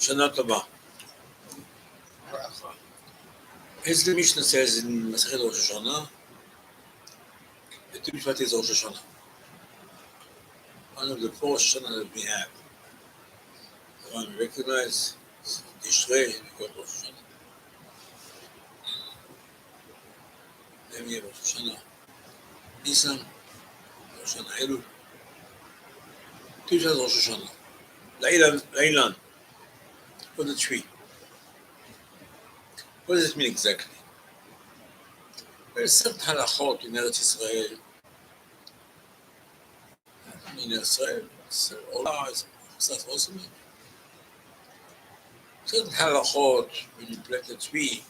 Shana Tova. As the Mishnah says in Masechet Rosh Hashanah, the Tu B'Shvat is Rosh Hashanah. One of the four Hashanah that we have. The one we recognize is Yitro, we call Rosh Hashanah. Then we have Rosh Hashanah Nisan, Rosh Hashanah Elul. Tu B'Shvat Rosh Hashanah. Lailan, for the tree. What does it mean exactly? There are certain halachot in Eretz Israel. In Israel, it's also mean. Certain halachot when you plant a tree.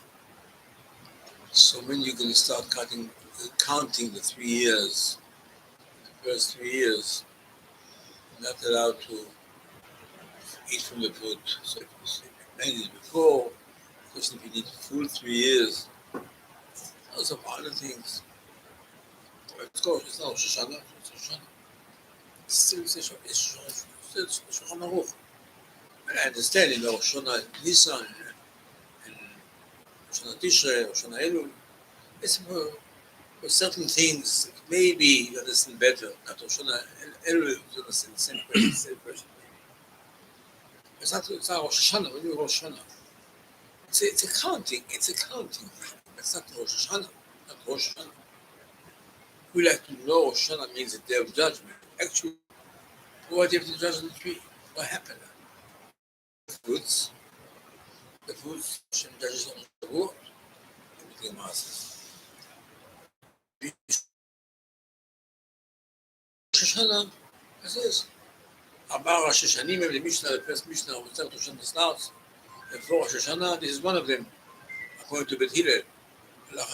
So when you're going to start counting the 3 years, the first 3 years, you're not allowed to eat from the fruit. So if you sleep 9 days before, because if you need full 3 years, those are other things. Let's go. It's not Rosh Hashanah. It's Rosh Hashanah. Still, it's Shulchan Aruch. And I understand, Rosh Hashanah Nisan and Rosh Hashanah Tishrei, Rosh Hashanah Elul. It's for certain things, maybe you understand better. Not Rosh Hashanah Elul, you understand the same question. It's not Rosh Hashanah. When you Rosh Hashanah, it's a counting. It's a counting. It's not Rosh Hashanah. Not Rosh Hashanah. We like to know Rosh Hashanah means the day of judgment. Actually, what do you have to judge the tree? What happened? The fruits, Hashem judges on the world. Everything masses. Rosh Hashanah, as is. About Rosh Hashanah, the Mishnah, the first Mishnah, Rosh Hashanah starts. Before Rosh Hashanah, this is one of them. According to Bet Hillel,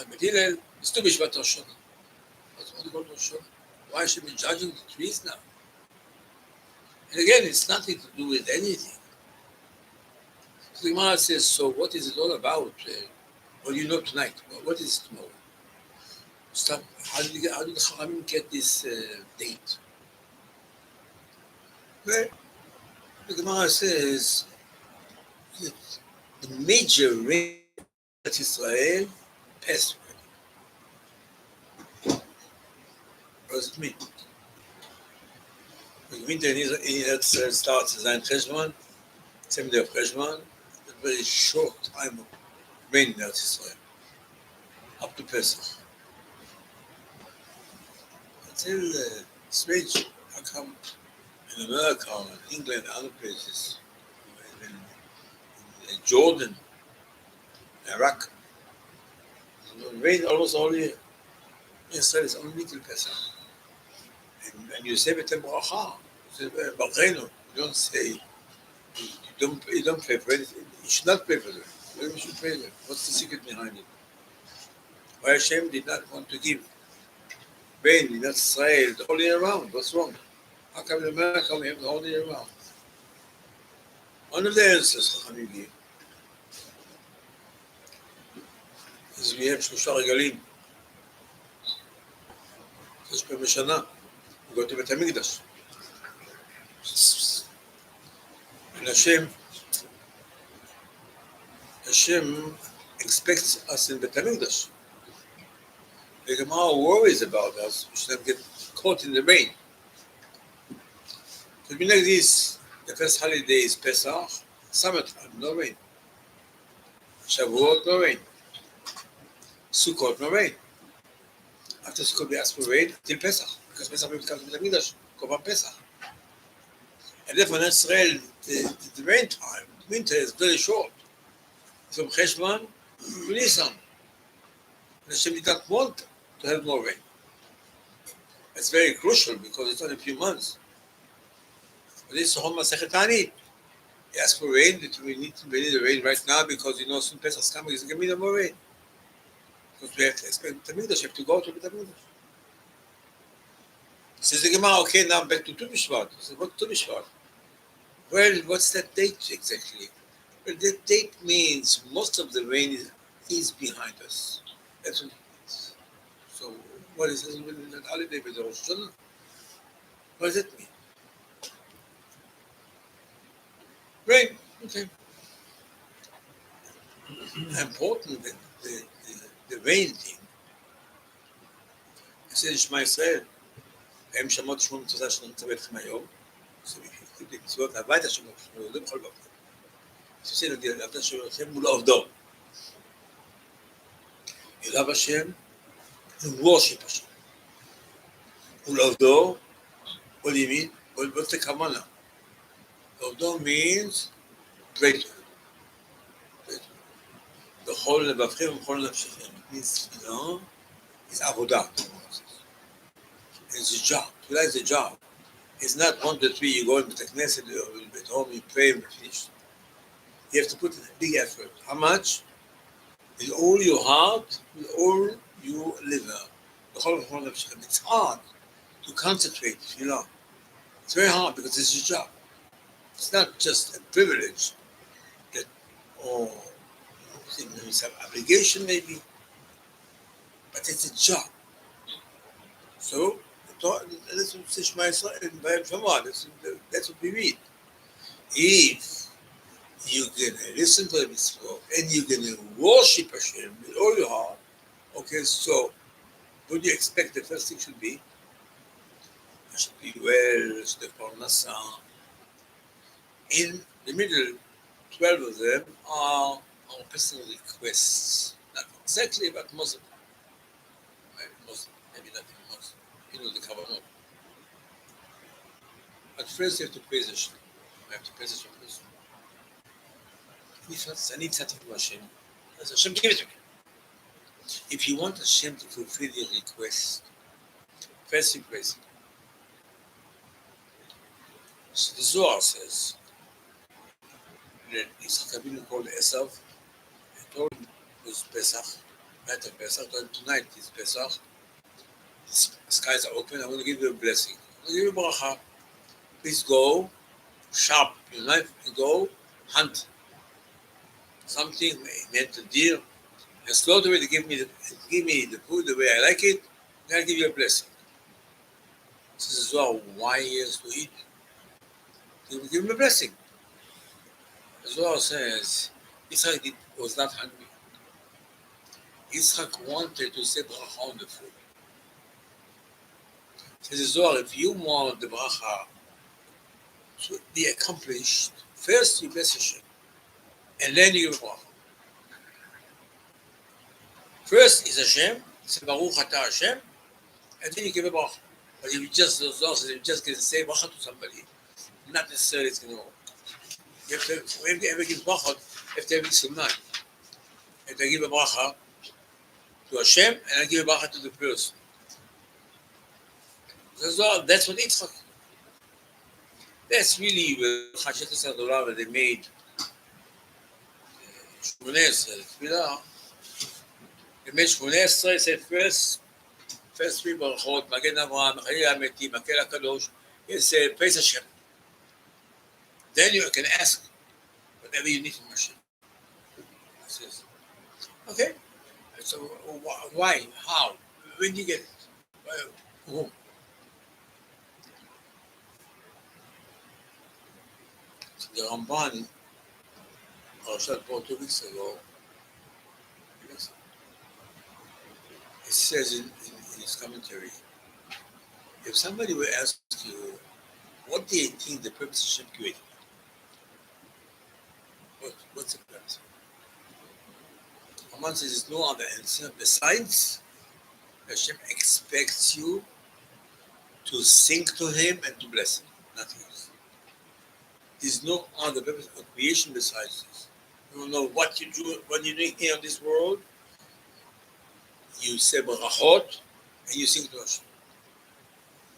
Bet Hillel is Tu B'Shvat Rosh Hashanah. That's what we call Rosh Hashanah. Why should we be judging the trees now? And again, it's nothing to do with anything. So the Gemara says, so what is it all about? What do you know tonight? What is tomorrow? How did the Chachamim get this date? Well, the Gemara says that the major rain of Israel passed already. What does it mean? The winter in Israel starts as Zayin Cheshvan, 7th day of Cheshvan, a very short time of rain in Israel, up to Pesach. Until strange, how come in America, or in England, and other places, in Jordan, Iraq, rain almost all year. Israel is only till Pesach. And you say B'tem Bracha, you say B'archeinu. You don't say, you don't pray for anything. You should not pray for them. Why we should pray them? What's the secret behind it? Why Hashem did not want to give rain in Israel the whole year round? What's wrong? How come in America we have the whole year round? One of the answers Chachamim give is we have שלושה רגלים. יש פעם בשנה. We go to בית המקדש. And Hashem expects us in בית המקדש. The Gemara worries about us. We should not get caught in the rain. So like this, the first holiday is Pesach, summertime, no rain. Shavuot, no rain. Sukkot, no rain. After Sukkot, we ask for rain till Pesach, because Pesach will come to the Mikdash, Korban Pesach. And therefore, in Israel, the rain time, winter is very short. From Cheshvan to Nisan. And Hashem did not want to have more rain. It's very crucial because it's only a few months. But this is Hom Masechet Ta'anit. He asked for rain, that we need the rain right now because soon Pesach is coming, it's going to be more rain. Because we have to expect the Mikdash, we have to go to the Mikdash. Says the Gemara, okay, now back to Tu B'Shvat. He said, what Tu B'Shvat? Well, what's that date exactly? Well, that date means most of the rain is behind us. That's what it means. So, what is it in that holiday with the Rosh Hashanah? What does it mean? Rain, okay. important, the main thing. I said, Shema Yisrael, הם שמות שמות מצוות שאני מצווה אתכם היום, מצוות הביתה שמות שמות, זה בכל מקום. תעשי נגיד, אתה שומע לכם מול עובדו. אליו השם, and worship Hashem. מול עובדו, what do you mean? What's the kavanah? עובדו means pray to him. בכל לבבכם ובכל נפשכם. It means, it's עבודה. It's a job. Tefillah is a job. It's not 1, 2, 3, you go into the Knesset, at home, you pray and finish. You have to put in a big effort. How much? With all your heart, with all your liver. It's hard to concentrate, It's very hard because it's a job. It's not just a privilege that, it's an obligation maybe, but it's a job. So, that's what we read. If you're going to listen to the mitzvot and you're going to worship Hashem with all your heart, okay, so what do you expect the first thing should be? I should be well, should have parnasa. In the middle, 12 of them are our personal requests. Not exactly, but most of them. Maybe not most. The kavanot. But first you have to praise Hashem. I have to praise Hashem first. I need something from Hashem. Hashem, give it to me. If you want Hashem to fulfill your request, first you praise Him. So the Zohar says that Yitzchak Avinu called Esav and told him it was Pesach, night of Pesach, told him tonight is Pesach, the skies are open, I want to give you a blessing. I want to give you a bracha. Please go, sharp your knife, and go hunt something, meant a deer, and slaughter it, give me the food the way I like it, then I'll give you a blessing. This is Zohar, why he has to eat. Give him a blessing. The Zohar says, Yitzchak was not hungry. Yitzchak wanted to say bracha on the food. Says the Zohar, if you want the bracha to be accomplished, first you bless Hashem, and then you give a bracha. First is Hashem, say Baruch Atah Hashem, and then you give a bracha. But if you just, the Zohar says, if you just can say bracha to somebody, not necessarily it's going to work. You have to, when you ever give bracha, you have to have it sunnah. You have to give a bracha to Hashem, and I give a bracha to the person. So that's what Yitzchak. That's really Chashet Sadolah that they made. Shmoneh Esrei, they made Shmoneh Esrei, said first 3 brachot, Magen Avraham, Mechayil HaMetim, Makel HaKadosh, he said, praise Hashem. Then you can ask whatever you need from Hashem. He says, okay, so why, how, when do you get it? Whom? The Ramban, Parashat Bo 2 weeks ago, it says in his commentary, if somebody will ask you, what do you think the purpose of Hashem created? What's the purpose? Ramban says there's no other answer besides Hashem expects you to sing to Him and to bless Him, nothing else. There's no other purpose of creation besides this. You don't know what you do, what you're doing here in this world. You say brachot and you sing to Hashem.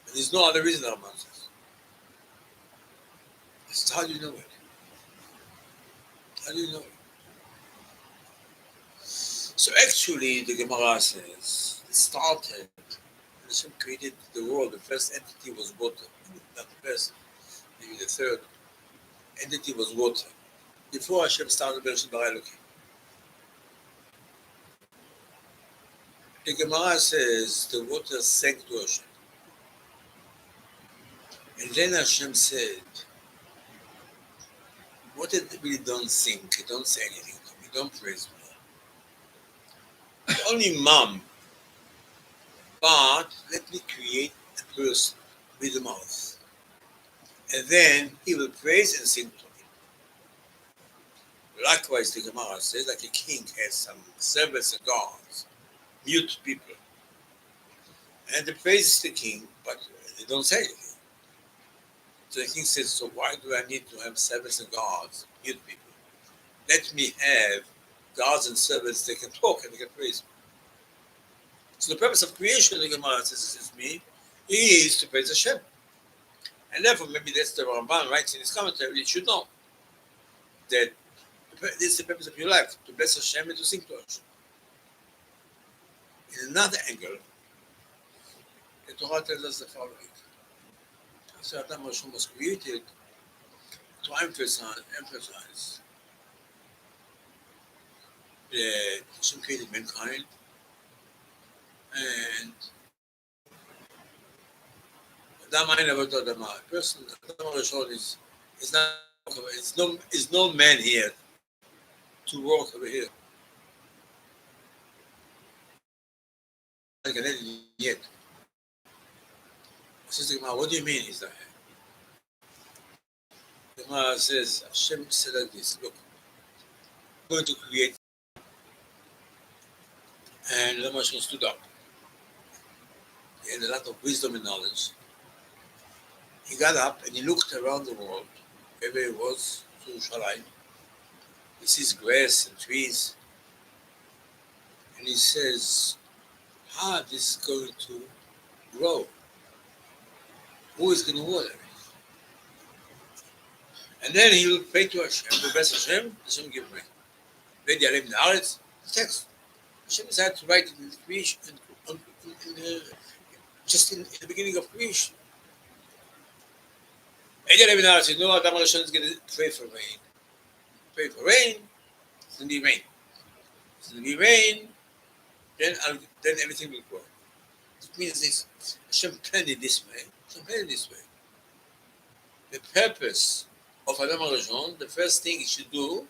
And there's no other reason, Ramban says. So how do you know it? How do you know it? So actually, the Gemara says, it started, when Hashem created the world, the first entity was water. Not the first, maybe the third entity was water. Before Hashem started Bereshit bara Elokim. The Gemara says the water sank to Hashem. And then Hashem said, water really don't sink, it don't say anything to me. don't praise me. Only mom. But let me create a person with a mouth. And then he will praise and sing to me. Likewise, the Gemara says, like a king has some servants and guards, mute people. And they praise the king, but they don't say anything. So the king says, so why do I need to have servants and guards, mute people? Let me have guards and servants, they can talk and they can praise me. So the purpose of creation, the Gemara says me, is to praise Hashem. And therefore, maybe that's the Ramban writes in his commentary, you should know that this is the purpose of your life, to bless Hashem and to sing to Hashem. In another angle, the Torah tells us the following. So Adam Hashem was created to emphasize that Hashem created mankind, and a person, Adam Hashem is no man here to walk over here. Yet. Says the Gemara, what do you mean he's not here? The Gemara says, Hashem said like this, look, I'm going to create. And Adam Hashem stood up. He had a lot of wisdom and knowledge. He got up and he looked around the world, wherever he was, to Shalayim. He sees grass and trees. And he says, how this is going to grow? Who is going to water it? And then he will pray to Hashem, the best Hashem, Hashem give rain. Rabbi Aderet in the Aretz, the text. Hashem decided to write it in the creation, just in the beginning of creation. Rabbi Aderet in the Aretz said, no, Adam Hashem is going to pray for rain. Pray for rain, it's going to be rain. It's going to be rain, then everything will grow. It means this. Hashem planned it this way. The purpose of Adam HaRishon, the first thing he should do,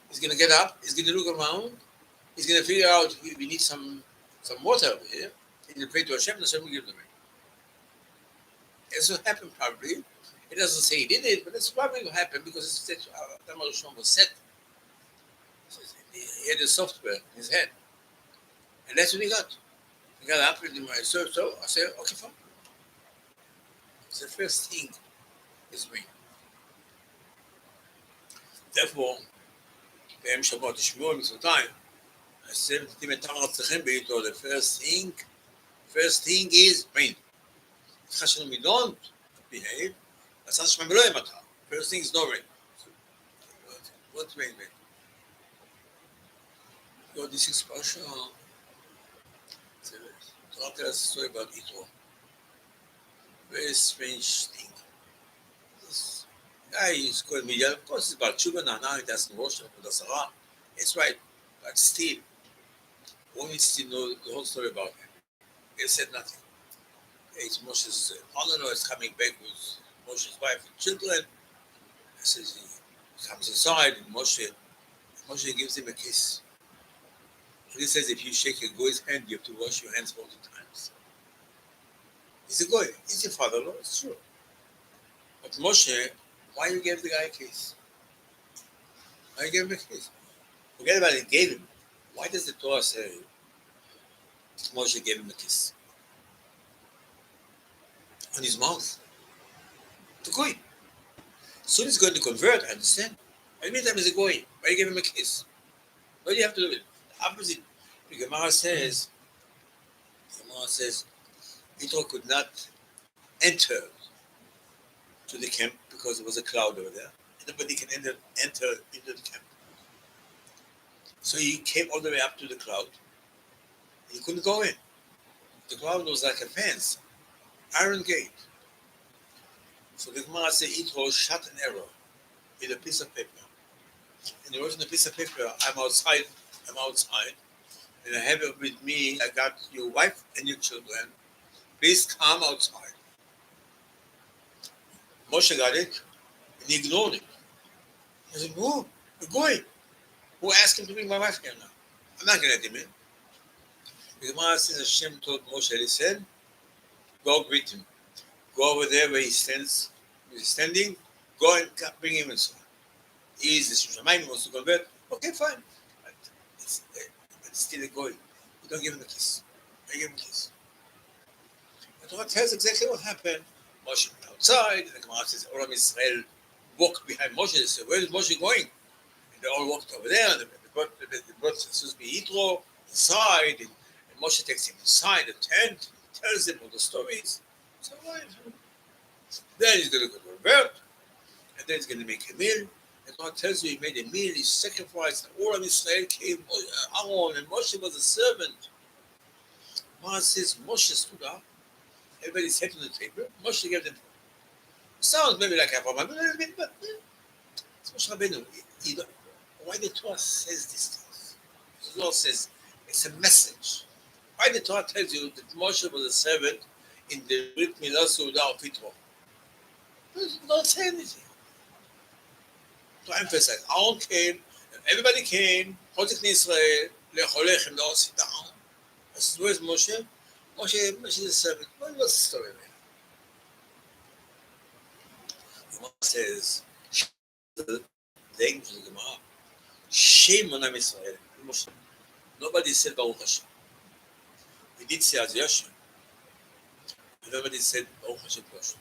he's going to get up, he's going to look around, he's going to figure out we need some water over here. He's going to pray to Hashem, and Hashem will give them rain. This will happen probably. It doesn't say he did it, but it's probably will happen because it's that Adam HaRishon was set. He had the software in his head. And that's what he got. He got up and so I said, okay, fine. So the first thing is rain. Therefore, ביום שבת תשמעו מצוותיי, עשיתם את ארצכם בעיתו. The first thing is rain. חשנו we don't behave, עשה שמם ולא ימתה. First thing is no rain. What rain? This is partial. I'll tell us a story about Yitro. Very strange thing. This guy is called Miguel. Of course, it's about Chuba now. He doesn't worship with the Sarah. It's right. But still, one needs to know the whole story about him. He said nothing. It's Moshe's father-in-law is coming back with Moshe's wife and children. He says he comes inside and Moshe gives him a kiss. He says if you shake a goy's hand, you have to wash your hands 40 times. He's a goy. He's your father-in-law, it's true. But Moshe, why you gave the guy a kiss? Why you gave him a kiss? Forget about it, gave him. Why does the Torah say Moshe gave him a kiss? On his mouth. The goy. Soon he's going to convert, I understand. But in the meantime, he's a goy. Why you give him a kiss? What do you have to do with it? Opposite. The Gemara says, Yitro could not enter to the camp because there was a cloud over there. Nobody can enter into the camp. So he came all the way up to the cloud. He couldn't go in. The cloud was like a fence, iron gate. So the Gemara says Yitro shot an arrow with a piece of paper. And he wrote on a piece of paper, I'm outside, and I have it with me. I got your wife and your children. Please come outside. Moshe got it, and he ignored it. He said, "Who? We're going." Who asked him to bring my wife here now? I'm not going to let him in. The Gemara says Hashem told Moshe, listen, go greet him. Go over there where he stands. He's standing. Go and bring him inside. He's the Shamayim, wants to convert. Okay, fine. But it's still a goy. You don't give him a kiss. I give him a kiss. The Torah tells exactly what happened. Moshe went outside, and the Gemara says, Olam Israel walked behind Moshe. They said, where is Moshe going? And they all walked over there, and they brought supposed to be Yitro inside, and Moshe takes him inside the tent, tells him all the stories. So then he's going to go to convert, and then he's going to make a meal. And God tells you he made a meal, he sacrificed, and all of Israel came, Aaron, and Moshe was a servant. God says Moshe stood up, everybody sat on the table, Moshe gave them. Sounds maybe like a problem, but it's Moshe Rabbeinu. Why the Torah says these things? The Torah says it's a message. Why the Torah tells you that Moshe was a servant in the Brit Milah Seudah of Yitro? Don't say anything. To emphasize, Aaron came, and everybody came, Chotek Israel, Lecholech, and they all sit down. I said, where's Moshe? Moshe is a servant. What's the story there? The Gemara says, the English of the Gemara, Shame on Israel. Nobody said Baruch Hashem. We did say Az Yashem. Nobody said Baruch Hashem to Hashem.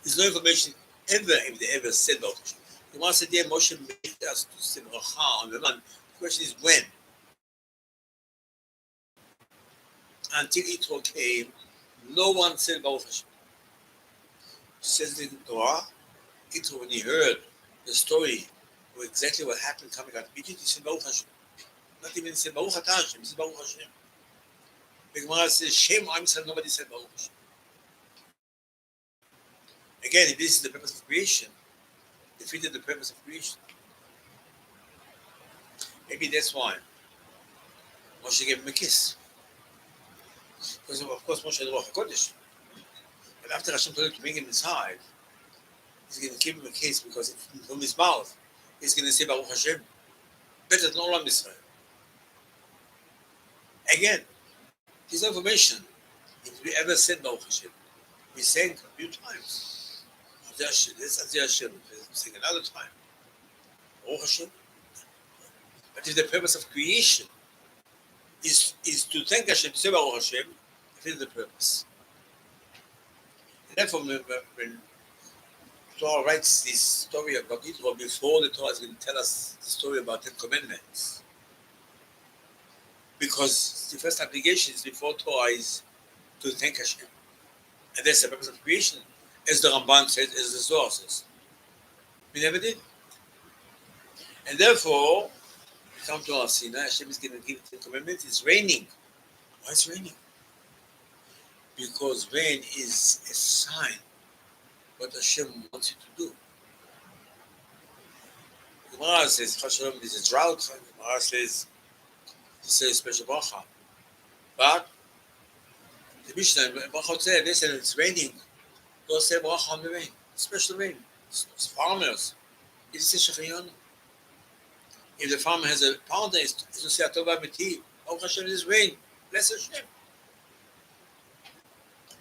There's no information ever if they ever said Baruch Hashem. The Gemara said, yeah, Moshe made us to say Bracha on the man. The question is when? Until Yitro came, no one said Baruch Hashem. Says the Torah, Yitro, when he heard the story of exactly what happened coming out of Egypt, he said Baruch Hashem. Not even said Baruch Atah Hashem, he said Baruch Hashem. The Gemara says, Shem Am Yisrael, nobody said Baruch Hashem. Again, if this is the purpose of creation, defeated the purpose of creation. Maybe that's why Moshe gave him a kiss. Because of course Moshe had Ruach HaKodesh. But after Hashem told him to bring him inside, he's going to give him a kiss because from his mouth, he's going to say Baruch Hashem. Better than all of Israel. Again, there's no information. If we ever said Baruch Hashem, we sang a few times. This is Hashem. We sing another time. Baruch Hashem. But if the purpose of creation is to thank Hashem, to say Baruch Hashem, it is the purpose. And therefore, when Torah writes this story about Yitro, before the Torah is going to tell us the story about 10 Commandments. Because the first obligation is before Torah is to thank Hashem. And that's the purpose of creation, as the Ramban says, as the Zohar says. We never did. And therefore, we come to our Sinai, Hashem is going to give 10 Commandments. It's raining. Why is it raining? Because rain is a sign what Hashem wants you to do. The Gemara says, Chashalom, there's a drought. The Gemara says, to say a special bracha. But the Mishnah, bracha said, they said it's raining. Go say bracha on the rain. Special rain. It's farmers. It's a shechayonu. If the farmer has a partner, it's to say Atova B'ti. Baruch Hashem is rain. Bless Hashem.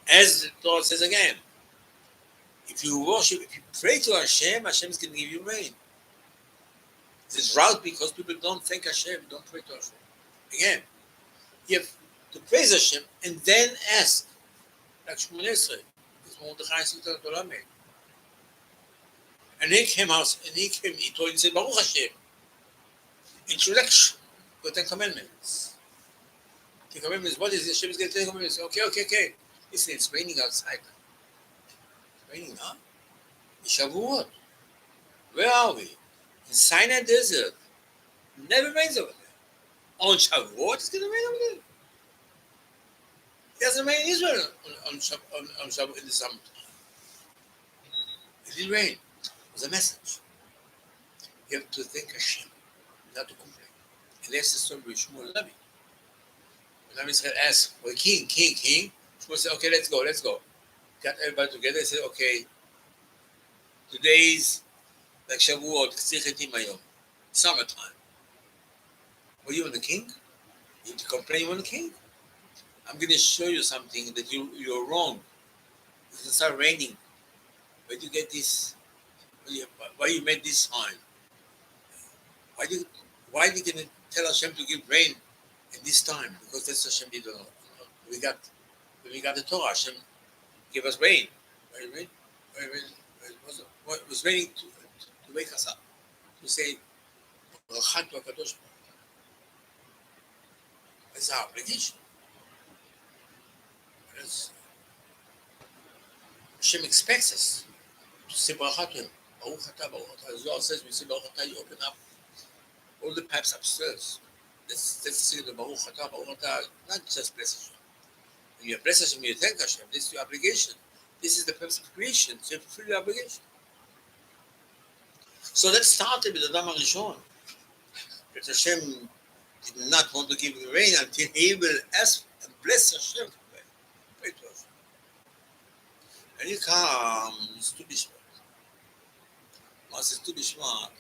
As the Torah says again, if you worship, if you pray to Hashem, Hashem is going to give you rain. It's drought because people don't thank Hashem, don't pray to Hashem. Again, you have to praise Hashem and then ask. Like Shmuel Esrei, this Mordechai Sita Torah made. And he came Yitro and said, Baruch Hashem. Introduction to the 10 Commandments. 10 Commandments, what is it? Hashem is going to 10 Commandments. Okay. Listen, it's raining outside. It's raining, huh? In Shavuot. Where are we? In Sinai Desert. It never rains over there. On Shavuot, it's going to rain over there. It doesn't rain in Israel on Shavuot in the summer. It didn't rain. It was a message. You have to thank Hashem, not to complain. And that's the story with Shmuel Navi. When Navi Israel asked, well, king. Shmuel said, okay, let's go. Got everybody together and said, okay, today's like Shavuot, summertime. Were you on the king? You complain you on the king? I'm going to show you something that you're wrong. It's going to start raining. Where do you get this? Why you made this sign? Why do you, why are you going to tell Hashem to give rain in this time? Because that's Hashem did. We got when we got the Torah. Hashem gave us rain. Why rain? Why rain? It was raining to wake us up. To say, it's our obligation. Hashem expects us to say Baruch to him. Baruch atah, Baruch atah. As Zohar says, we say Baruch atah, you open up all the pipes upstairs. Let's say the Baruch atah, Baruch atah, not just bless Hashem. When you bless Hashem, you thank Hashem. This is your obligation. This is the purpose of creation. So you fulfill your obligation. So that started with Adam HaRishon. But Hashem did not want to give the rain until he will ask and bless Hashem for rain. Pray to Hashem. And he comes to Bishmat. Once it's to Bishmat,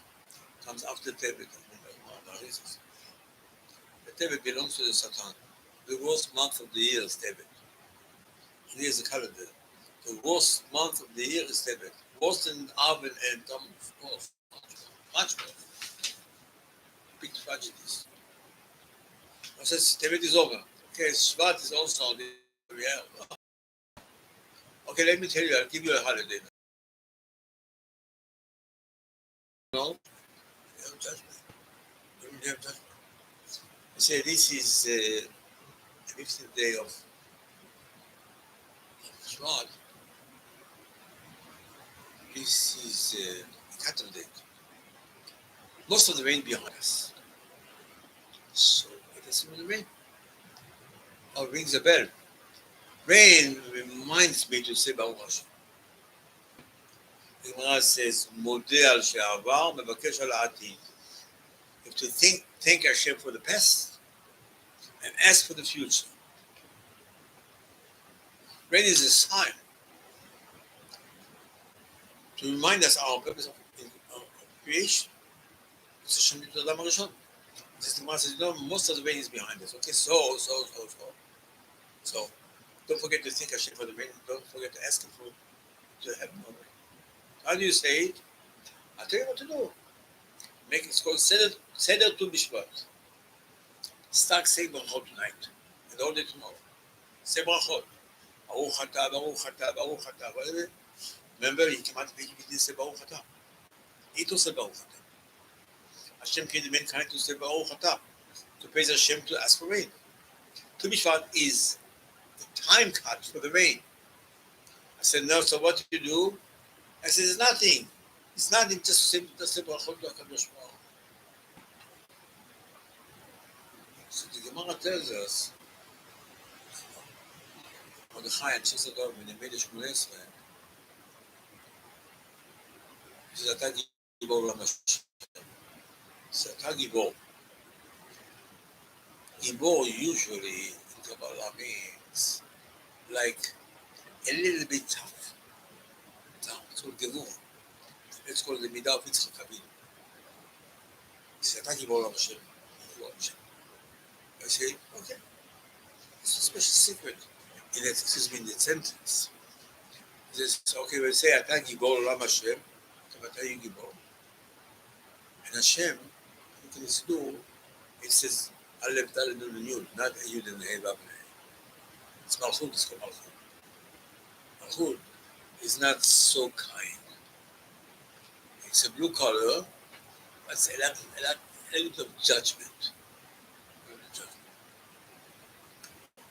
comes after Tebet. The Tebet belongs to the Satan. The worst month of the year is Tebet. Here's the calendar. The worst month of the year is Tebet. Worse than Av and Tammuz, of course. Much more. Big tragedies. I says Tebet is over. Okay, Shvat is also the yeah. Okay, let me tell you, I'll give you a holiday. No? You have judgment. You have judgment. I say this is the 15th day of Shvat. This is a cattle day. Most of the rain behind us. So let us see the rain. Oh, rings a bell. Rain reminds me to say Baruch Hashem. The Gemara says, "Modeh al she'avar, mevakesh al atid." You have to thank Hashem for the past and ask for the future. Rain is a sign to remind us our purpose of creation. It's Hashem to Adam HaRishon. This Gemara says, most of the rain is behind us. Okay, so. So, don't forget to thank Hashem for the rain. Don't forget to ask Him to have more rain. How do you say it? I'll tell you what to do. It's called Seder Tu Bishvat. Start saying Brachot tonight and all day tomorrow. Say Brachot. Baruch atah, Baruch atah, Baruch atah. Whatever. Remember, he came out to make you say Baruch atah. Yitro said Baruch atah. Hashem created mankind to say Baruch atah, to praise Hashem, to ask for rain. Tu Bishvat is the time cut for the rain. I said, no, so what do you do? I said, it's nothing. It's nothing, just say Brachot to HaKadosh Baruch. So the Gemara tells us, Mordechai and Chizador, when they made the Shmoneh Esrei, he says, Ata Gibor L'Mashiach. He said, Ata Gibor. Gibor usually in Kabbalah means like a little bit tough. It's called Gevur. Let's call it the Midah of Yitzchak Avinu. He said, Ata Gibor L'Mashiach. I say, okay. It's a special secret in the sentence. He says, okay, we'll say, Ata Gibor L'Olam Hashem, Ata Gibor. And Hashem, you can do, it says, Aleph Dalet Nun Yud, not a Yud and a Hey Vav. It's Malchut, it's called Malchut. Malchut is not so kind. It's a blue color, but it's a little of judgment.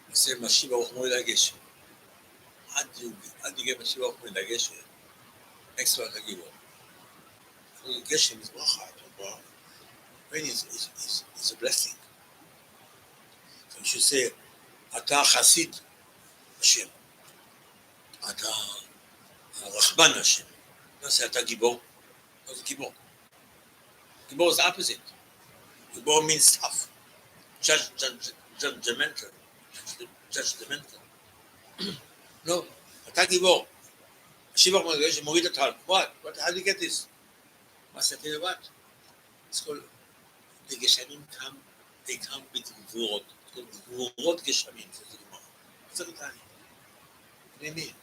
I say, Mashiach Baruch Hu L'Geshem. How do you get Mashiach Baruch Hu L'Geshem? Next to Ata Gibor. Geshem is bracha. Rain is a blessing. So you should say, Ata Chasid Hashem. Ata Rachman Hashem. Don't say Ata Gibor. What's Gibor? Gibor is the opposite. Gibor means tough. Judgmental. No. Ata Gibor. Shiva Morid Atal. What? How do you get this? I said, tell you what? It's called the Geshanim come they come with gvurot. Gvurot geshamim, says the Gemara. What's the Tanya? What do you mean?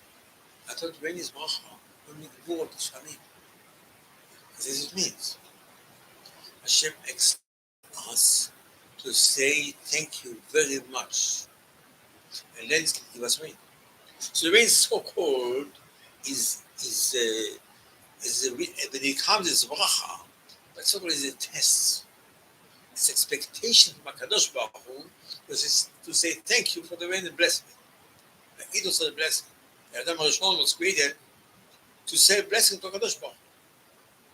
I thought rain is bracha. Only gvurot geshamim. This is what it means. Hashem expects us to say thank you very much, and then give us rain. So the rain is so cold when it comes as bracha, but so is a test. It's expectation from HaKadosh Baruch Hu to say thank you for the rain and blessing. Like Yitro said, blessing. The Adam HaRishon was created to say blessing to HaKadosh Baruch Hu.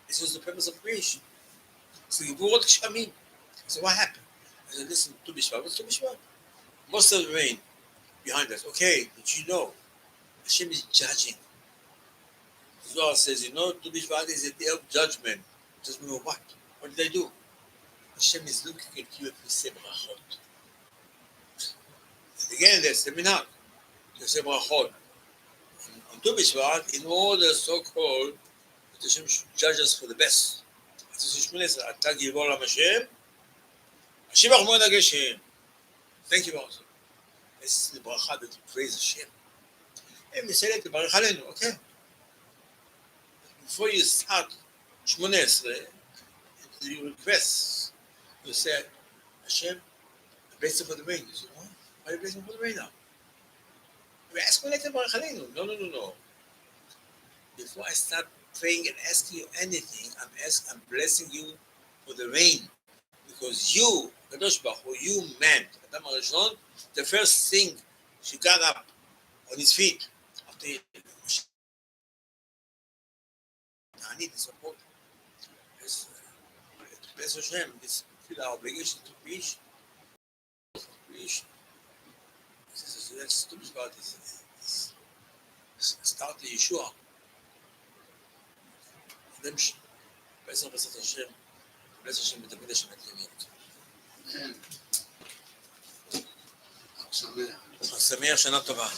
This was the purpose of creation. So you brought Kshamim. So what happened? I said, listen, Tu B'Shvat. What's Tu B'Shvat? Most of the rain behind us. Okay, but you know, Hashem is judging. Zohar says, Tu B'Shvat is a day of judgment. Judgment of what? What did I do? Hashem is looking at you if you say brachot. And again, there's the minhag. You say brachot. On Tu B'Shvat, in order so-called, that Hashem should judge us for the best. Thank you, Baruch Hashem. This is the bracha that we praise Hashem. And we say that to Baruch Aleinu, okay? Before you start Shmoneh Esrei, you request, you say, Hashem, I bless you for the rain. You say, what? Why are you blessing for the rain now? We ask me later Baruch Aleinu. No. Before I start praying and asking you anything, I'm blessing you for the rain. Because you, Kadosh Baruch Hu, you man, Adam HaRishon, the first thing she got up on his feet after I need the support. Bless Hashem, this feel our obligation to preach. So let's talk about this. Start the Yeshua. نمشي باسم بسط الشام بلاش عشان ما تبداش مع اليمين. سمير سنة طبعا.